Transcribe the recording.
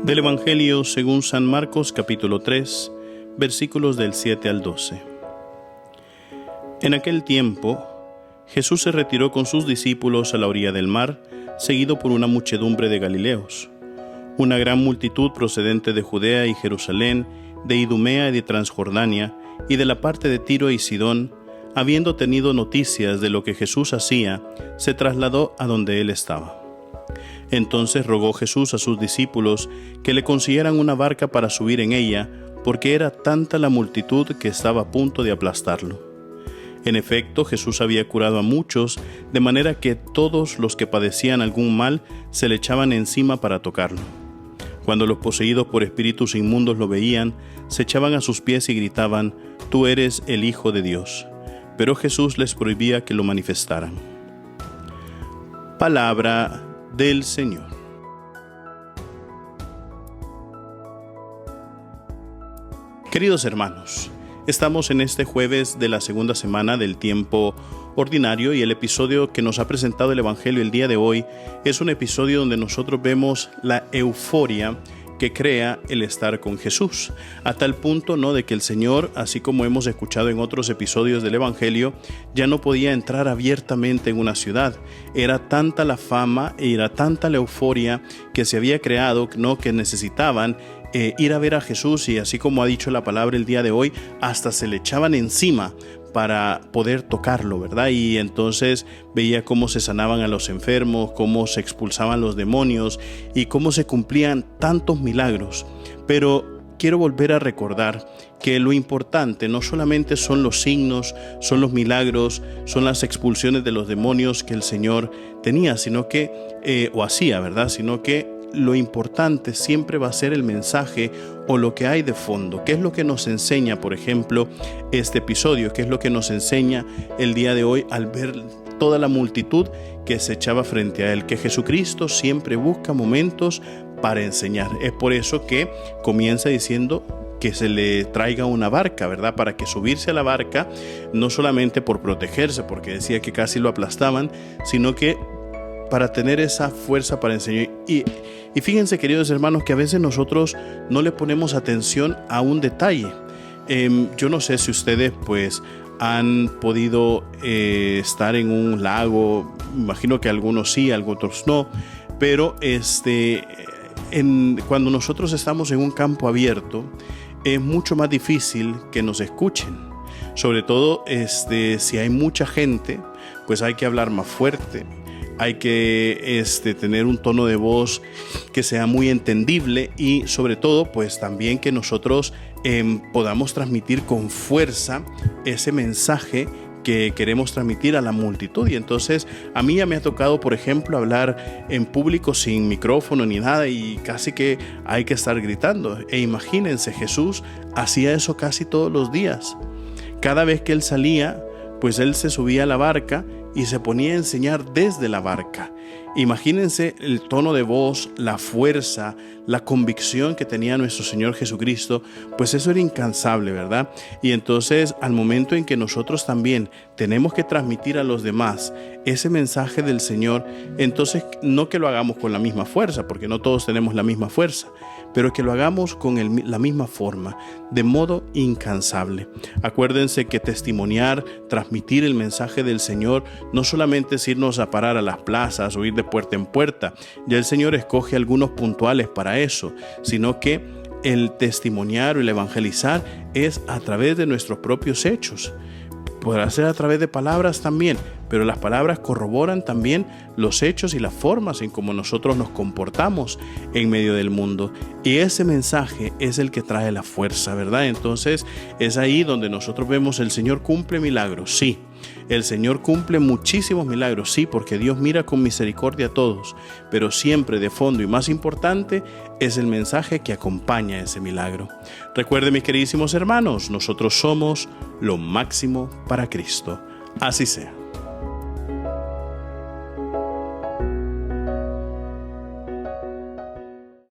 Del Evangelio según San Marcos capítulo 3, versículos del 7 al 12. En aquel tiempo, Jesús se retiró con sus discípulos a la orilla del mar, seguido por una muchedumbre de Galileos. Una gran multitud procedente de Judea y Jerusalén, de Idumea y de Transjordania, y de la parte de Tiro y Sidón, habiendo tenido noticias de lo que Jesús hacía, se trasladó a donde él estaba. Entonces rogó Jesús a sus discípulos que le consiguieran una barca para subir en ella, porque era tanta la multitud que estaba a punto de aplastarlo. En efecto, Jesús había curado a muchos, de manera que todos los que padecían algún mal se le echaban encima para tocarlo. Cuando los poseídos por espíritus inmundos lo veían, se echaban a sus pies y gritaban: «Tú eres el Hijo de Dios». Pero Jesús les prohibía que lo manifestaran. Palabra del Señor. Queridos hermanos, estamos en este jueves de la segunda semana del tiempo ordinario y el episodio que nos ha presentado el Evangelio el día de hoy es un episodio donde nosotros vemos la euforia que crea el estar con Jesús, a tal punto, ¿no?, de que el Señor, así como hemos escuchado en otros episodios del Evangelio, ya no podía entrar abiertamente en una ciudad. Era tanta la fama y era tanta la euforia que se había creado, ¿no?, que necesitaban ir a ver a Jesús, y así como ha dicho la palabra el día de hoy, hasta se le echaban encima para poder tocarlo, ¿verdad? Y entonces veía cómo se sanaban a los enfermos, cómo se expulsaban los demonios y cómo se cumplían tantos milagros. Pero quiero volver a recordar que lo importante no solamente son los signos, son los milagros, son las expulsiones de los demonios que el Señor tenía, sino que, o hacía, ¿verdad? Sino que lo importante siempre va a ser el mensaje o lo que hay de fondo. ¿Qué es lo que nos enseña, por ejemplo, este episodio? ¿Qué es lo que nos enseña el día de hoy al ver toda la multitud que se echaba frente a él? Que Jesucristo siempre busca momentos para enseñar. Es por eso que comienza diciendo que se le traiga una barca, ¿verdad? Para que subirse a la barca, no solamente por protegerse, porque decía que casi lo aplastaban, sino que para tener esa fuerza para enseñar. Y fíjense, queridos hermanos, que a veces nosotros no le ponemos atención a un detalle. Yo no sé si ustedes pues han podido estar en un lago, imagino que algunos sí, algunos no, pero cuando nosotros estamos en un campo abierto es mucho más difícil que nos escuchen. Sobre todo si hay mucha gente, pues hay que hablar más fuerte. Hay que tener un tono de voz que sea muy entendible y sobre todo pues también que nosotros podamos transmitir con fuerza ese mensaje que queremos transmitir a la multitud. Y entonces a mí ya me ha tocado, por ejemplo, hablar en público sin micrófono ni nada y casi que hay que estar gritando. E imagínense, Jesús hacía eso casi todos los días. Cada vez que él salía, pues él se subía a la barca y se ponía a enseñar desde la barca. Imagínense el tono de voz, la fuerza, la convicción que tenía nuestro Señor Jesucristo, pues eso era incansable, ¿verdad? Y entonces al momento en que nosotros también tenemos que transmitir a los demás ese mensaje del Señor, entonces no que lo hagamos con la misma fuerza, porque no todos tenemos la misma fuerza, pero que lo hagamos con la misma forma, de modo incansable. Acuérdense que testimoniar, transmitir el mensaje del Señor, no solamente es irnos a parar a las plazas o ir de puerta en puerta, ya el Señor escoge algunos puntuales para eso, sino que el testimoniar o el evangelizar es a través de nuestros propios hechos. Podrá ser a través de palabras también, pero las palabras corroboran también los hechos y las formas en cómo nosotros nos comportamos en medio del mundo. Y ese mensaje es el que trae la fuerza, ¿verdad? Entonces es ahí donde nosotros vemos el Señor cumple milagros, sí. El Señor cumple muchísimos milagros, sí, porque Dios mira con misericordia a todos, pero siempre de fondo y más importante es el mensaje que acompaña ese milagro. Recuerden, mis queridísimos hermanos, nosotros somos lo máximo para Cristo. Así sea.